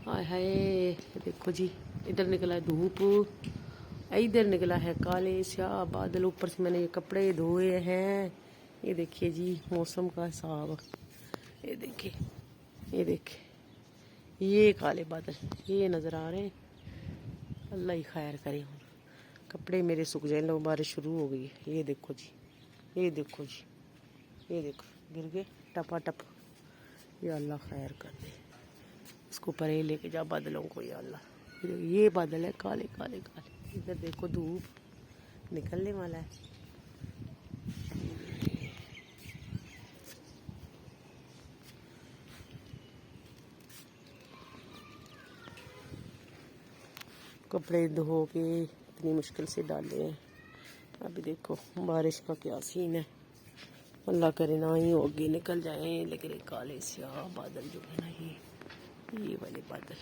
हाय हाय, देखो जी, इधर निकला है धूप, इधर निकला है काले स्याह बादल। ऊपर से मैंने ये कपड़े धोए हैं। ये देखिए जी मौसम का हिसाब, ये देखिए, ये देखिए, ये काले बादल ये नज़र आ रहे हैं। अल्लाह ही खैर करे, कपड़े मेरे सूख जाए। लो बारिश शुरू हो गई है। ये देखो जी, ये देखो जी, ये देखो गिर गए टपा टप। ये अल्लाह खैर कर दे, इसको परे लेके जा बादलों को। या अल्लाह, ये बादल है काले काले काले। इधर देखो धूप निकलने वाला है। कपड़े धो के इतनी मुश्किल से डाले हैं। अभी देखो बारिश का क्या सीन है। अल्लाह करे ना ही होगी निकल जाए, लेकिन काले स्याह बादल जो है ना, ये वाले बादल